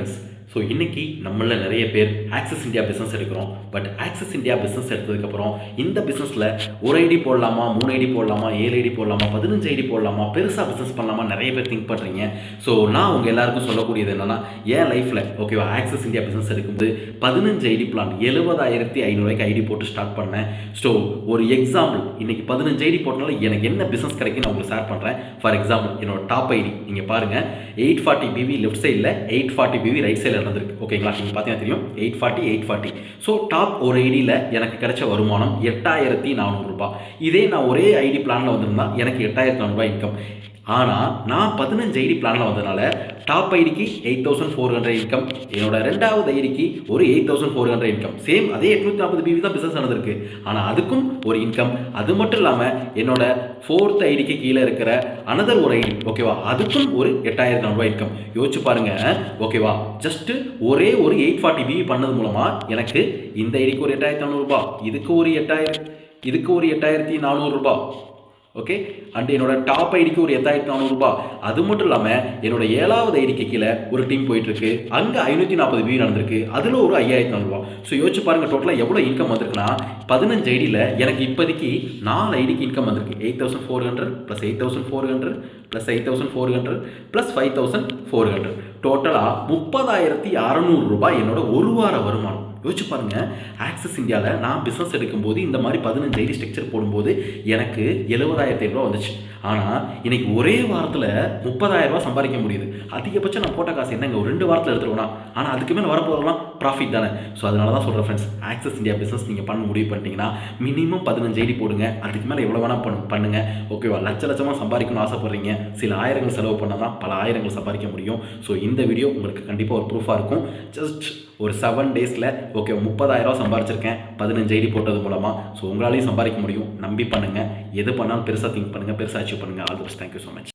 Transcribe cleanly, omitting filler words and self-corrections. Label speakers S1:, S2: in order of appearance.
S1: Friends. So இன்றைக்கி நம்மள நிறைய பேர் ஆக்சிஸ் இந்தியா பிஸ்னஸ் எடுக்கிறோம். பட் ஆக்சிஸ் இந்தியா பிஸ்னஸ் எடுத்ததுக்கப்புறம் இந்த பிஸ்னஸில் ஒரு ஐடி போடலாமா, 3 ஐடி போடலாமா, 7 ஐடி போடலாமா, 15 ஐடி போடலாமா, பெருசாக பிஸ்னஸ் பண்ணலாமா, நிறைய பேர் திங்க் பண்ணுறீங்க. ஸோ நான் உங்கள் எல்லாருக்கும் சொல்லக்கூடியது என்னென்னா, என் லைஃப்பில் ஓகேவா ஆக்சிஸ் இந்தியா பிஸ்னஸ் எடுக்கும்போது 15 ஐடி பிளான் 70,500 ஐடி போட்டு ஸ்டார்ட் பண்ணேன். ஸோ ஒரு எக்ஸாம்பிள், இன்றைக்கி 15 ஐடி போட்டனால எனக்கு என்ன பிஸ்னஸ் கிடைக்கும் நான் உங்களுக்கு ஷேர் பண்ணுறேன். ஃபார் எக்ஸாம்பிள், என்னோட டாப் ஐடி நீங்கள் பாருங்கள், 840 பிவி லெஃப்ட் சைடில், 840 பிவி ரைட் சைடில் நடந்திருக்கு. ஓகேங்களா, நீங்கள் பார்த்தீங்கன்னா தெரியும் 840. ஸோ டாப் ஒரு ஐடியில் எனக்கு கிடைச்ச வருமானம் 8,400 ரூபாய். இதே நான் ஒரே ஐடி பிளானில் வந்திருந்தா எனக்கு 8,400 இன்கம். ஆனால் நான் 15 ஐடி பிளானில் வந்ததுனால டாப் ஐடிக்கு 8,400 இன்கம், என்னோட ரெண்டாவது ஐடிக்கு ஒரு 8,400 இன்கம். சேம் அதே 840 பிவி தான் பிஸ்னஸ் நடந்திருக்கு. ஆனால் அதுக்கும் ஒரு இன்கம். அது மட்டும் இல்லாமல் என்னோட 4th ஐடிக்கு கீழே இருக்கிற அனதர் ஒரு ஐடி ஓகேவா, அதுக்கும் ஒரு 8,400 இன்கம். யோசிச்சு பாருங்க ஓகேவா. ஜஸ்ட்டு ஒரே ஒரு 840 பிவி பண்ணது மூலமாக எனக்கு இந்த ஐடிக்கு ஒரு 8,400 ரூபாய், இதுக்கு ஒரு 8,000, இதுக்கு ஒரு 8,400 ரூபாய். ஓகே, அண்ட் என்னோட டாப் ஐடிக்கு ஒரு 8,400 ரூபாய். அது மட்டும் இல்லாமல் என்னோட 7வது ஐடிக்கு கீழே ஒரு டீம் போயிட்டுருக்கு, அங்கே 540 பிவி நடந்திருக்கு, அதில் ஒரு 5,400 ரூபாய். ஸோ யோசிச்சு பாருங்கள் டோட்டலாக எவ்வளோ இன்கம் வந்திருக்குன்னா, 15 ஐடியில் எனக்கு இப்போதைக்கு 4 ஐடிக்கு இன்கம் வந்திருக்கு. 8,400 + 8,400 + 8,400 + 5,400, டோட்டலாக 30,600 ரூபாய் என்னோட ஒரு வார வருமானம். யோசிச்சு பாருங்கள், ஆக்சிஸ் இந்தியாவில் நான் பிஸ்னஸ் எடுக்கும்போது இந்த மாதிரி 15 ஐடி ஸ்ட்ரக்சர் போடும்போது எனக்கு 70,500 ரூபா வந்துச்சு. ஆனால் இன்றைக்கி ஒரே வாரத்தில் 30,000 ரூபா சம்பாதிக்க முடியுது. அதிகபட்சம் நான் போட்ட காசு என்னங்க, ஒரு 2 வாரத்தில் எடுத்துருவோம்னா, ஆனால் அதுக்கு மேலே வரப்போகிறலாம் ப்ராஃபிட் தானே. ஸோ அதனால தான் சொல்கிறேன் ஃப்ரெண்ட்ஸ், ஆக்சிஸ் இந்தியா பிஸ்னஸ் நீங்கள் பண்ண முடிவு பண்ணிட்டீங்கன்னா மினிமம் 15 ஐடி போடுங்க. அதுக்கு மேலே எவ்வளோ வேணால் பண்ணுங்கள் ஓகேவா. லட்சமாக சம்பாதிக்கணும்னு ஆசைப்படுறீங்க, சில ஆயிரங்கள் செலவு பண்ணால் தான் பல ஆயிரங்கள் சம்பாதிக்க முடியும். ஸோ இந்த வீடியோ உங்களுக்கு கண்டிப்பாக ஒரு ப்ரூஃபாக இருக்கும். ஜஸ்ட் ஒரு 7 டேஸில் ஓகே 30,000 ரூபா சம்பாரிச்சிருக்கேன் 15 ஐடி போட்டது மூலமாக. ஸோ உங்களாலையும் சம்பாதிக்க முடியும். நம்பி பண்ணுங்கள். எது பண்ணாலும் பெருசாக திங்க் பண்ணுங்கள், பெருசாக அச்சீவ் பண்ணுங்கள். All the best. Thank you so much.